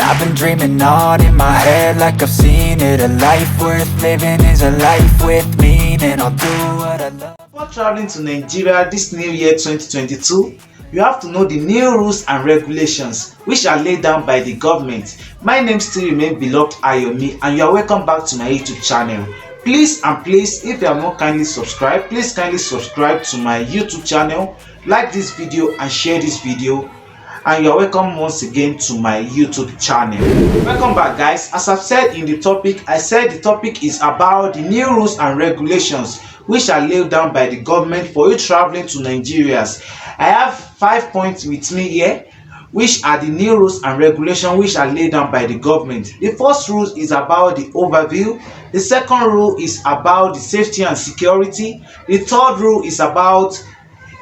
I've been dreaming on in my head like I've seen it. A life worth living is a life with meaning. I'll do what I love. Before traveling to Nigeria this new year 2022, you have to know the new rules and regulations which are laid down by the government. My name still remains beloved Ayomi, and you are welcome back to my YouTube channel. Please, if you have not kindly subscribed, please kindly subscribe to my YouTube channel, like this video and share this video, and you are welcome once again to my YouTube channel. Welcome back, guys. As I've said in the topic, I said the topic is about the new rules and regulations which are laid down by the government for you traveling to Nigeria. I have 5 points with me here, which are the new rules and regulations which are laid down by the government. The first rule is about the overview. The second rule is about the safety and security. The third rule is about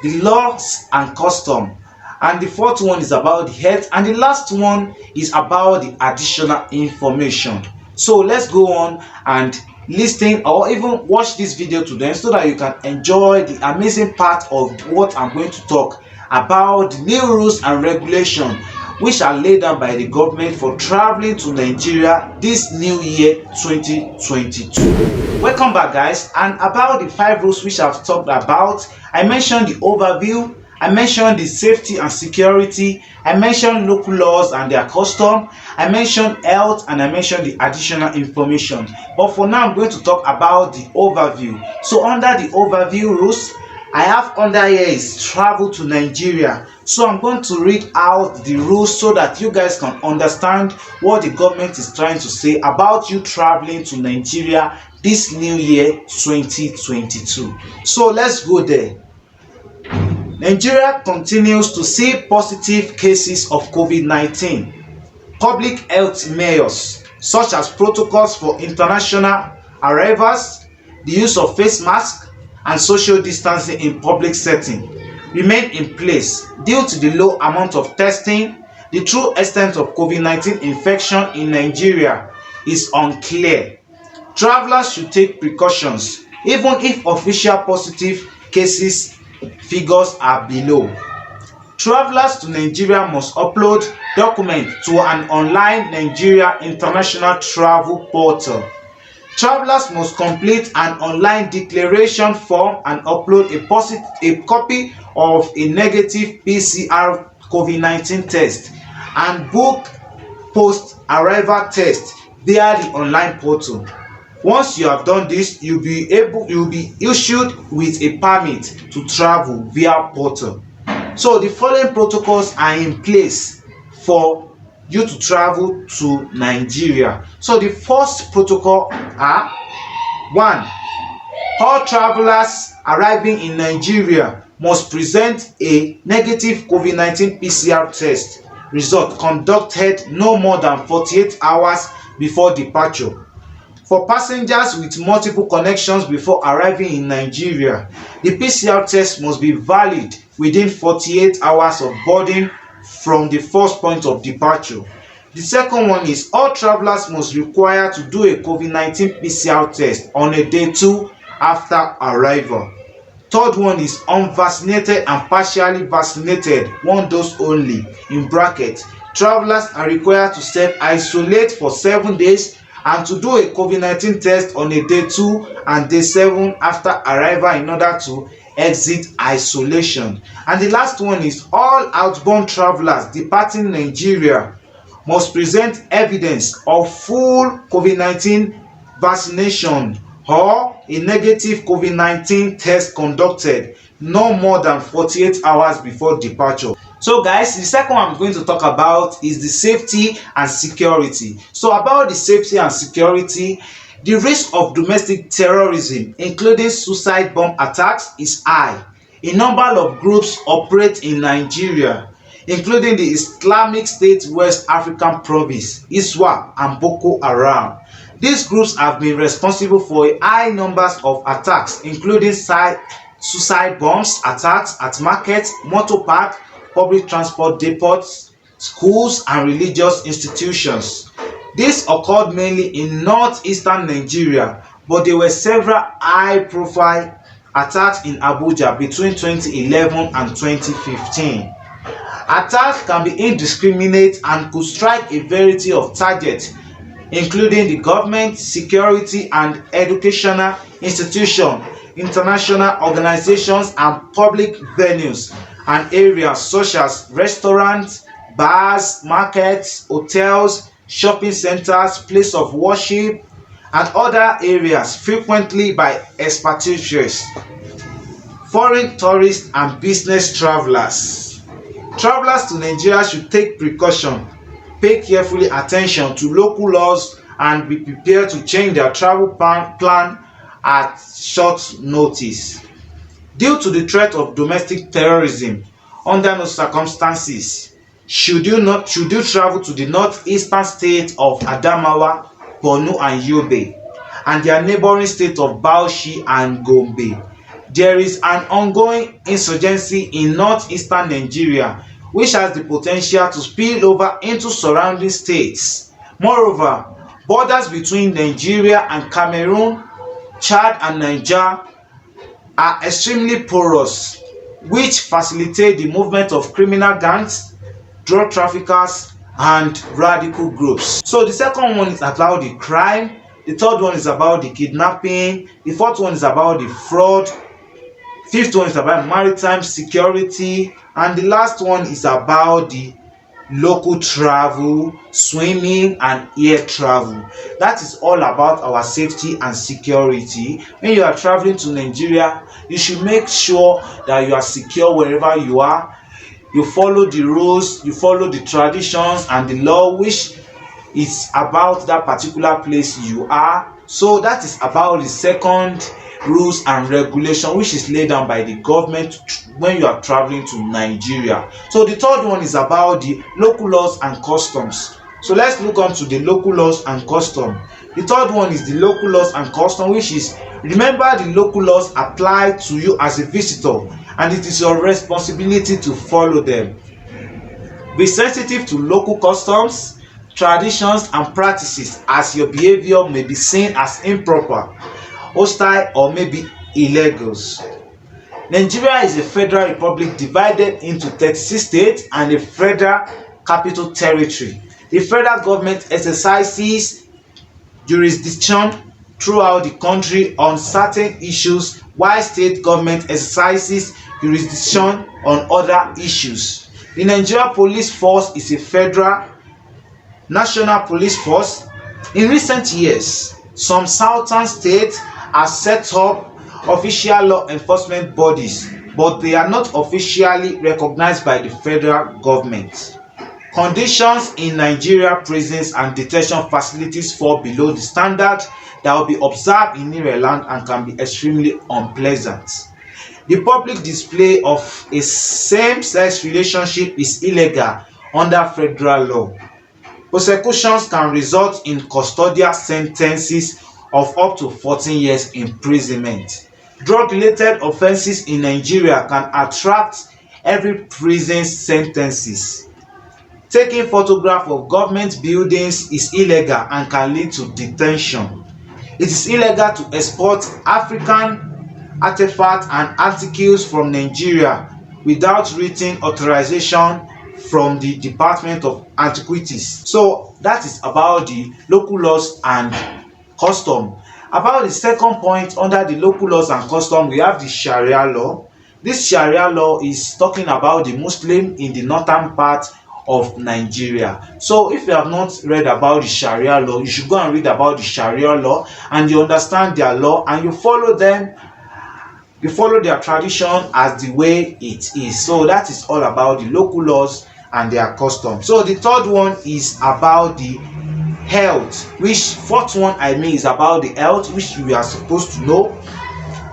the laws and custom. And the fourth one is about the health. And the last one is about the additional information. So let's go on and listen or even watch this video to them so that you can enjoy the amazing part of what I'm going to talk about, the new rules and regulations which are laid down by the government for traveling to Nigeria this new year 2022. Welcome back, guys. And about the 5 rules which I've talked about, I mentioned the overview, I mentioned the safety and security, I mentioned local laws and their custom, I mentioned health, and I mentioned the additional information. But for now, I'm going to talk about the overview. So under the overview rules, I have under here is travel to Nigeria. So I'm going to read out the rules so that you guys can understand what the government is trying to say about you traveling to Nigeria this new year 2022. So let's go there. Nigeria continues to see positive cases of COVID-19. Public health measures such as protocols for international arrivals, the use of face masks, and social distancing in public setting remain in place due to the low amount of testing. The true extent of COVID-19 infection in Nigeria is unclear. Travelers should take precautions even if official positive cases figures are below. Travelers to Nigeria must upload documents to an online Nigeria International Travel Portal. Travelers must complete an online declaration form and upload a copy of a negative PCR COVID-19 test and book post-arrival test via the online portal. Once you have done this, you'll be issued with a permit to travel via portal. So the following protocols are in place for you to travel to Nigeria. So the first protocol are: 1. All travelers arriving in Nigeria must present a negative COVID-19 PCR test result conducted no more than 48 hours before departure. For passengers with multiple connections before arriving in Nigeria, the PCR test must be valid within 48 hours of boarding from the first point of departure. The second one is all travelers must require to do a COVID-19 PCR test on a day 2 after arrival. Third one is unvaccinated and partially vaccinated, 1 dose only, in bracket. Travelers are required to self-isolate for 7 days and to do a COVID-19 test on a day 2 and day 7 after arrival in order to exit isolation. And the last one is all outbound travelers departing Nigeria must present evidence of full COVID-19 vaccination or a negative COVID-19 test conducted no more than 48 hours before departure. So guys, the second one I'm going to talk about is the safety and security. So about the safety and security, the risk of domestic terrorism, including suicide bomb attacks, is high. A number of groups operate in Nigeria, including the Islamic State West African Province, ISWAP, and Boko Haram. These groups have been responsible for high numbers of attacks, including suicide bombs attacks at markets, motor parks, public transport depots, schools, and religious institutions. This occurred mainly in northeastern Nigeria, but there were several high-profile attacks in Abuja between 2011 and 2015. Attacks can be indiscriminate and could strike a variety of targets, including the government, security and educational institutions, international organizations and public venues and areas such as restaurants, bars, markets, hotels, shopping centers, places of worship and other areas frequently by expatriates, foreign tourists and business travelers. Travelers to Nigeria should take precaution, pay carefully attention to local laws and be prepared to change their travel plan at short notice. Due to the threat of domestic terrorism, under no circumstances should you travel to the northeastern state of Adamawa, Borno and Yobe and their neighboring state of Bauchi and Gombe. There is an ongoing insurgency in northeastern Nigeria which has the potential to spill over into surrounding states. Moreover, borders between Nigeria and Cameroon, Chad and Niger are extremely porous, which facilitate the movement of criminal gangs, drug traffickers and radical groups. So the second one is about the crime, the third one is about the kidnapping, the fourth one is about the fraud, fifth one is about maritime security, and the last one is about the local travel, swimming and air travel. That is all about our safety and security. When you are traveling to Nigeria, you should make sure that you are secure wherever you are. You follow the rules, you follow the traditions and the law which is about that particular place you are. So that is about the second rules and regulation which is laid down by the government when you are traveling to Nigeria. So the third one is about the local laws and customs. So let's look on to the local laws and custom. The third one is the local laws and custom, which is, remember, the local laws apply to you as a visitor and it is your responsibility to follow them. Be sensitive to local customs, traditions and practices as your behavior may be seen as improper, hostile or maybe illegal. Nigeria is a federal republic divided into 36 states and a federal capital territory. The federal government exercises jurisdiction throughout the country on certain issues, while state government exercises jurisdiction on other issues. The Nigeria Police Force is a federal national police force. In recent years, some southern states have set up official law enforcement bodies, but they are not officially recognized by the federal government. Conditions in Nigeria prisons and detention facilities fall below the standard that will be observed in Ireland and can be extremely unpleasant. The public display of a same-sex relationship is illegal under federal law. Prosecutions can result in custodial sentences of up to 14 years imprisonment. Drug-related offences in Nigeria can attract every prison sentences. Taking photograph of government buildings is illegal and can lead to detention. It is illegal to export African artifacts and articles from Nigeria without written authorization from the Department of Antiquities. So that is about the local laws and custom. About the second point under the local laws and custom, we have the Sharia law. This Sharia law is talking about the Muslim in the northern part of Nigeria. So if you have not read about the Sharia law, you should go and read about the Sharia law and you understand their law and you follow them. You follow their tradition as the way it is. So that is all about the local laws and their custom. So the third one is about the health, which fourth one is about the health, which we are supposed to know.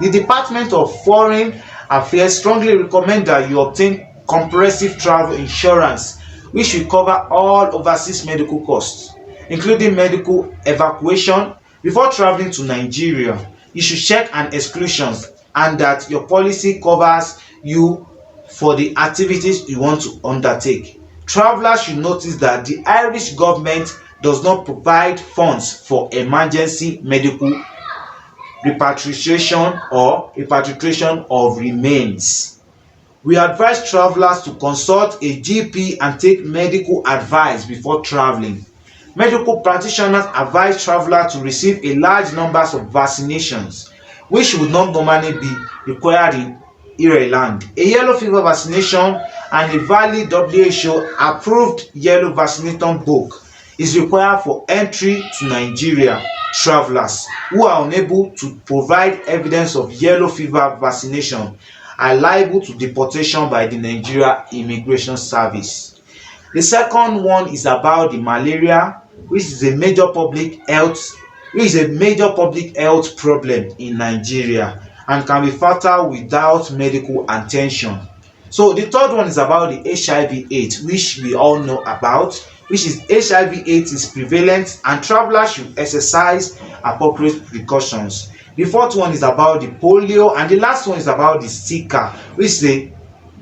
The Department of Foreign Affairs strongly recommend that you obtain comprehensive travel insurance, which will cover all overseas medical costs, including medical evacuation. Before traveling to Nigeria, you should check an exclusions and that your policy covers you for the activities you want to undertake. Travelers should notice that the Irish government does not provide funds for emergency medical repatriation or repatriation of remains. We advise travelers to consult a GP and take medical advice before traveling. Medical practitioners advise travelers to receive a large number of vaccinations, which would not normally be required in Ireland. A yellow fever vaccination and a valid WHO approved yellow vaccination book is required for entry to Nigeria. Travelers who are unable to provide evidence of yellow fever vaccination are liable to deportation by the Nigeria Immigration Service. The second one is about the malaria, which is a major public health problem in Nigeria and can be fatal without medical attention. So the third one is about the HIV/AIDS, which we all know about, which is HIV/AIDS is prevalent and travelers should exercise appropriate precautions. The fourth one is about the polio, and the last one is about the Zika, which is a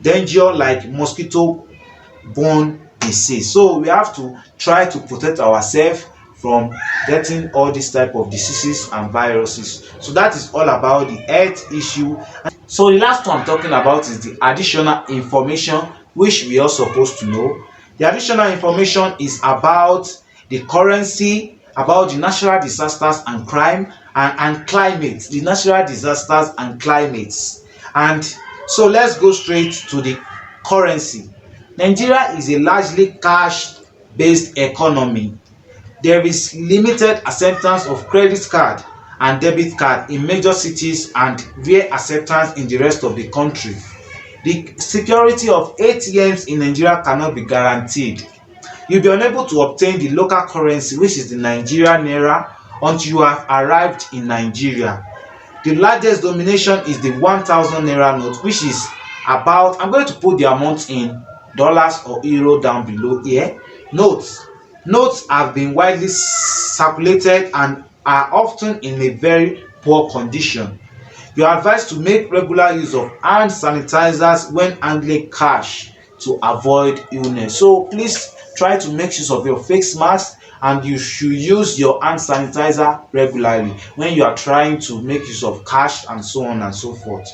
danger like mosquito-borne disease. So we have to try to protect ourselves from getting all these type of diseases and viruses. So that is all about the health issue. So the last one I'm talking about is the additional information which we are supposed to know. The additional information is about the currency, about the natural disasters and crime, and climate, the natural disasters and climates. And so let's go straight to the currency. Nigeria is a largely cash-based economy. There is limited acceptance of credit card and debit card in major cities and rare acceptance in the rest of the country. The security of ATMs in Nigeria cannot be guaranteed. You'll be unable to obtain the local currency, which is the Nigerian naira, until you have arrived in Nigeria. The largest denomination is the 1,000 naira note, which is about, I'm going to put the amount in dollars or euro down below here. Notes have been widely circulated and are often in a very poor condition. You are advised to make regular use of hand sanitizers when handling cash to avoid illness. So please try to make use of your face mask, and you should use your hand sanitizer regularly when you are trying to make use of cash and so on and so forth.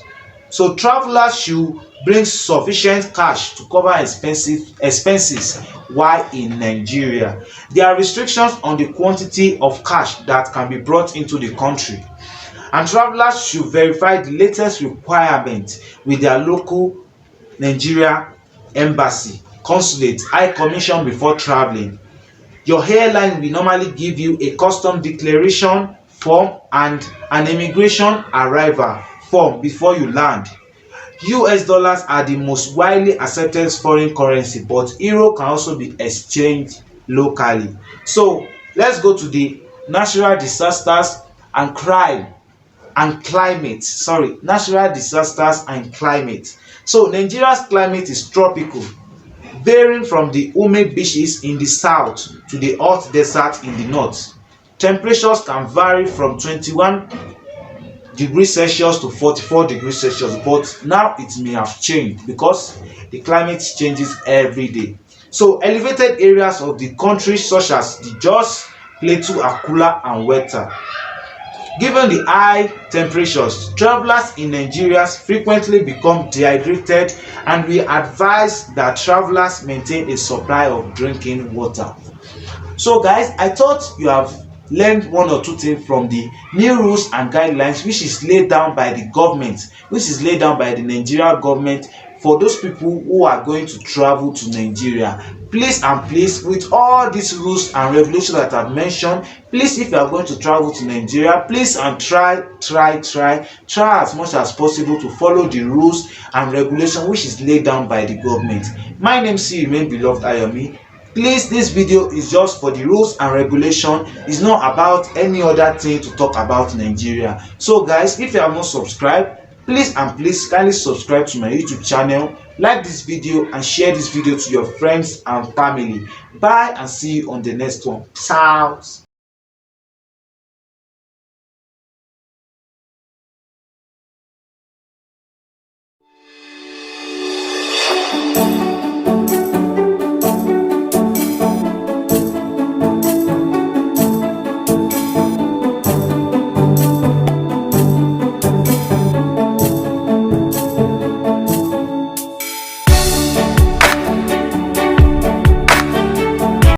So travelers should bring sufficient cash to cover expenses while in Nigeria. There are restrictions on the quantity of cash that can be brought into the country, and travelers should verify the latest requirements with their local Nigeria embassy, consulate, high commission before traveling. Your airline will normally give you a custom declaration form and an immigration arrival form before you land. US dollars are the most widely accepted foreign currency, but euro can also be exchanged locally. So let's go to the natural disasters and crime and climate. Natural disasters and climate. So Nigeria's climate is tropical, varying from the humid beaches in the south to the hot desert in the north. Temperatures can vary from 21 degrees Celsius to 44 degrees Celsius, but now it may have changed because the climate changes every day. So elevated areas of the country such as the Jos Plateau are cooler and wetter. Given the high temperatures, travelers in Nigeria frequently become dehydrated, and we advise that travelers maintain a supply of drinking water. So guys, I thought you have learned one or two things from the new rules and guidelines which is laid down by the government, which is laid down by the Nigerian government for those people who are going to travel to Nigeria. Please and please, with all these rules and regulations that I've mentioned, please, if you are going to travel to Nigeria, please and try as much as possible to follow the rules and regulations which is laid down by the government. My name is remain beloved Ayomi. Please, this video is just for the rules and regulation. It's not about any other thing to talk about Nigeria. So guys, if you have not subscribed, please and please kindly subscribe to my YouTube channel, like this video and share this video to your friends and family. Bye and see you on the next one. Peace out.